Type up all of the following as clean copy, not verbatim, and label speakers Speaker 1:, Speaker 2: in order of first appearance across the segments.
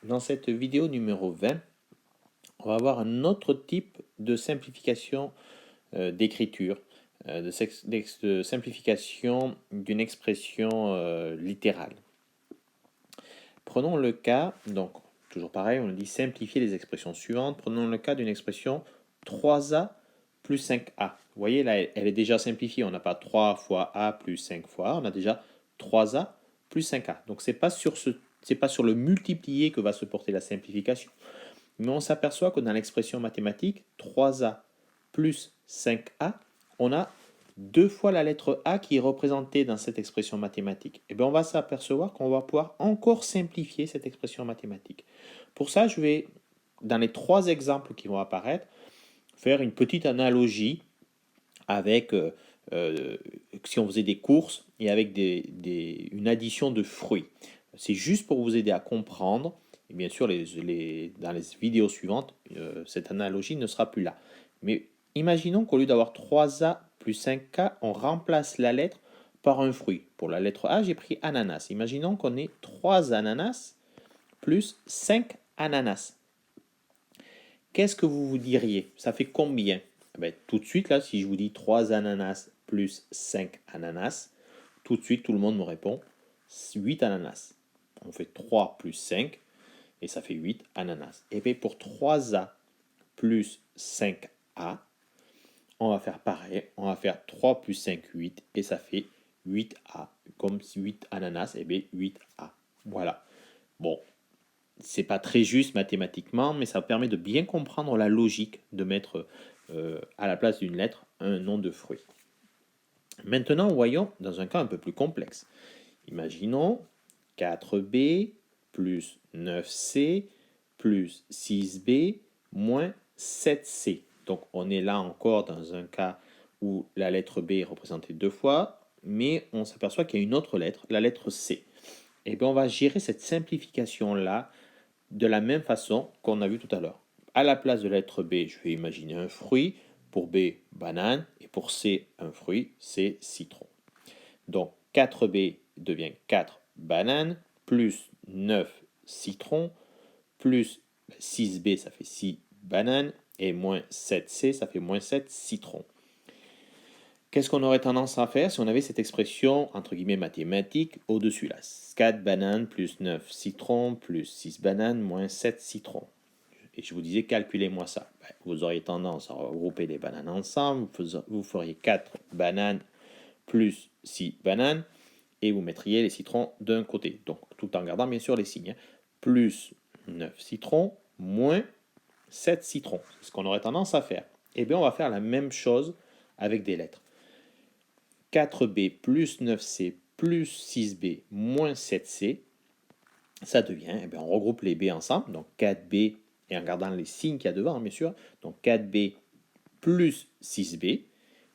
Speaker 1: Dans cette vidéo numéro 20, on va voir un autre type de simplification d'écriture, de simplification d'une expression littérale. Prenons le cas, donc toujours pareil, on dit simplifier les expressions suivantes. Prenons le cas d'une expression 3a plus 5a. Vous voyez là, elle est déjà simplifiée. On n'a pas 3 fois a plus 5 fois a, on a déjà 3a plus 5a. Donc c'est pas sur le multiplié que va se porter la simplification. Mais on s'aperçoit que dans l'expression mathématique, 3a plus 5a, on a deux fois la lettre A qui est représentée dans cette expression mathématique. Et bien on va s'apercevoir qu'on va pouvoir encore simplifier cette expression mathématique. Pour ça, je vais, dans les trois exemples qui vont apparaître, faire une petite analogie avec, si on faisait des courses et avec une addition de fruits. C'est juste pour vous aider à comprendre. Et bien sûr, dans les vidéos suivantes, cette analogie ne sera plus là. Mais imaginons qu'au lieu d'avoir 3A plus 5K, on remplace la lettre par un fruit. Pour la lettre A, j'ai pris ananas. Imaginons qu'on ait 3 ananas plus 5 ananas. Qu'est-ce que vous vous diriez? Ça fait combien? Ben, tout de suite, là, si je vous dis 3 ananas plus 5 ananas, tout de suite, tout le monde me répond 8 ananas. On fait 3 plus 5 et ça fait 8 ananas. Et bien pour 3A plus 5A, on va faire pareil. On va faire 3 plus 5, 8 et ça fait 8A. Comme 8 ananas, et bien 8A. Voilà. Bon, c'est pas très juste mathématiquement, mais ça permet de bien comprendre la logique de mettre à la place d'une lettre un nom de fruit. Maintenant, voyons dans un cas un peu plus complexe. Imaginons 4b plus 9c plus 6b moins 7c. Donc on est là encore dans un cas où la lettre B est représentée deux fois, mais on s'aperçoit qu'il y a une autre lettre, la lettre C. Et bien on va gérer cette simplification-là de la même façon qu'on a vu tout à l'heure. À la place de la lettre B, je vais imaginer un fruit. Pour B, banane. Et pour C, un fruit, c'est citron. Donc 4B devient 4 bananes, plus 9 citrons, plus 6B, ça fait 6 bananes, et moins 7C, ça fait moins 7 citrons. Qu'est-ce qu'on aurait tendance à faire si on avait cette expression, entre guillemets, mathématique au-dessus là? 4 bananes plus 9 citrons plus 6 bananes moins 7 citrons. Et je vous disais, calculez-moi ça. Vous auriez tendance à regrouper les bananes ensemble. Vous feriez 4 bananes plus 6 bananes. Et vous mettriez les citrons d'un côté. Donc, tout en gardant bien sûr les signes. Plus 9 citrons moins 7 citrons. C'est ce qu'on aurait tendance à faire. Et bien, on va faire la même chose avec des lettres. 4b plus 9c plus 6b moins 7c, ça devient, on regroupe les b ensemble, donc 4b, et en gardant les signes qu'il y a devant, bien sûr, donc 4b plus 6b,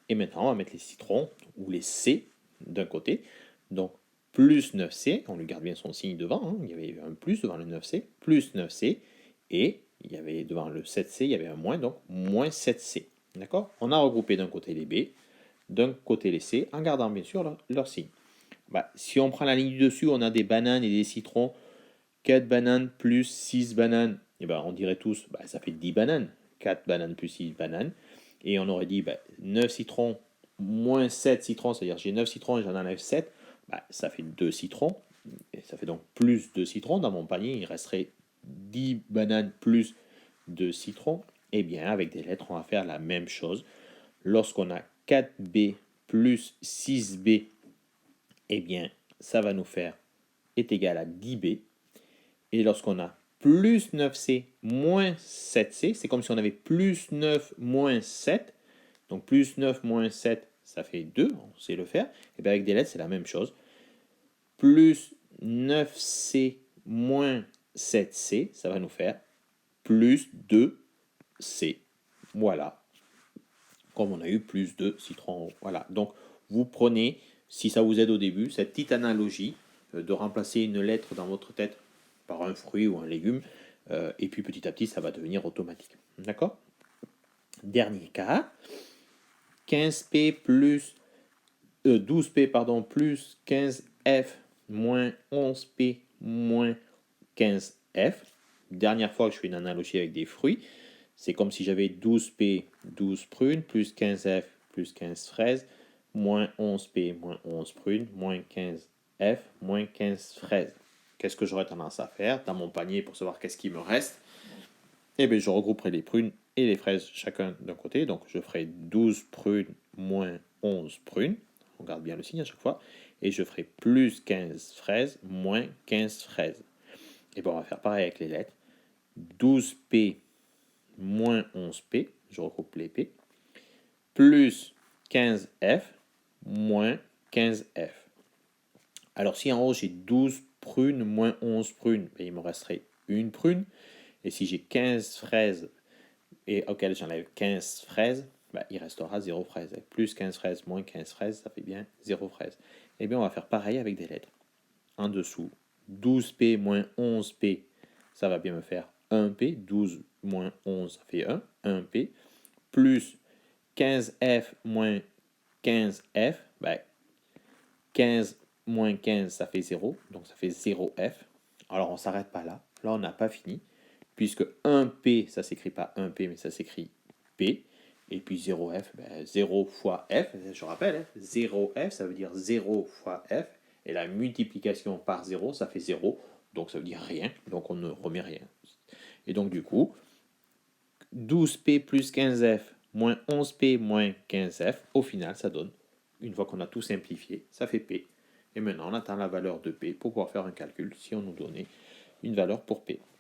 Speaker 1: et maintenant on va mettre les citrons, ou les c, d'un côté, donc plus 9c, on lui garde bien son signe devant, il y avait un plus devant le 9c, plus 9c, et il y avait devant le 7c, il y avait un moins, donc moins 7c, d'accord? On a regroupé d'un côté les b, d'un côté les C, en gardant bien sûr leur signe. Si on prend la ligne du dessus, on a des bananes et des citrons. 4 bananes plus 6 bananes, on dirait tous, ça fait 10 bananes. 4 bananes plus 6 bananes. Et on aurait dit 9 citrons moins 7 citrons, c'est-à-dire j'ai 9 citrons et j'en enlève 7, ça fait 2 citrons. Et ça fait donc plus de citrons dans mon panier. Il resterait 10 bananes plus 2 citrons. Et bien, avec des lettres, on va faire la même chose. Lorsqu'on a 4b plus 6b, eh bien, ça va nous faire est égal à 10b. Et lorsqu'on a plus 9c moins 7c, c'est comme si on avait plus 9 moins 7. Donc plus 9 moins 7, ça fait 2, on sait le faire. Et bien avec des lettres, c'est la même chose. Plus 9c moins 7c, ça va nous faire plus 2c. Voilà. Comme on a eu plus de citrons. Voilà. Donc, vous prenez, si ça vous aide au début, cette petite analogie de remplacer une lettre dans votre tête par un fruit ou un légume, et puis petit à petit, ça va devenir automatique. D'accord? Dernier cas, 15p plus 12p pardon, plus 15f moins 11p moins 15f. dernière fois que je fais une analogie avec des fruits, c'est comme si j'avais 12P, 12 prunes, plus 15F, plus 15 fraises, moins 11P, moins 11 prunes, moins 15F, moins 15 fraises. Qu'est-ce que j'aurais tendance à faire dans mon panier pour savoir qu'est-ce qui me reste? Eh bien, je regrouperai les prunes et les fraises chacun d'un côté. Donc, je ferai 12 prunes moins 11 prunes. On garde bien le signe à chaque fois. Et je ferai plus 15 fraises moins 15 fraises. Et bien, on va faire pareil avec les lettres. 12P moins 11P. Je regroupe les P. Plus 15F moins 15F. Alors, si en haut, j'ai 12 prunes moins 11 prunes, ben, il me resterait une prune. Et si j'ai 15 fraises et auquel j'enlève 15 fraises, ben, il restera 0 fraise. Plus 15 fraises moins 15 fraises, ça fait bien 0 fraise. Et bien, on va faire pareil avec des lettres. En dessous, 12P moins 11P, ça va bien me faire 1P. 12 moins 11, ça fait 1. 1P. Plus 15F moins 15F, ben, 15 moins 15, ça fait 0. Donc, ça fait 0F. Alors, on ne s'arrête pas là. Là, on n'a pas fini. Puisque 1P, ça ne s'écrit pas 1P, mais ça s'écrit P. Et puis 0F, ben 0 fois F, je rappelle, hein, 0F, ça veut dire 0 fois F. Et la multiplication par 0, ça fait 0. Donc ça veut dire rien. Donc on ne remet rien. Et donc du coup, 12P plus 15F moins 11P moins 15F, au final, ça donne, une fois qu'on a tout simplifié, ça fait P. Et maintenant, on attend la valeur de P pour pouvoir faire un calcul si on nous donnait une valeur pour P.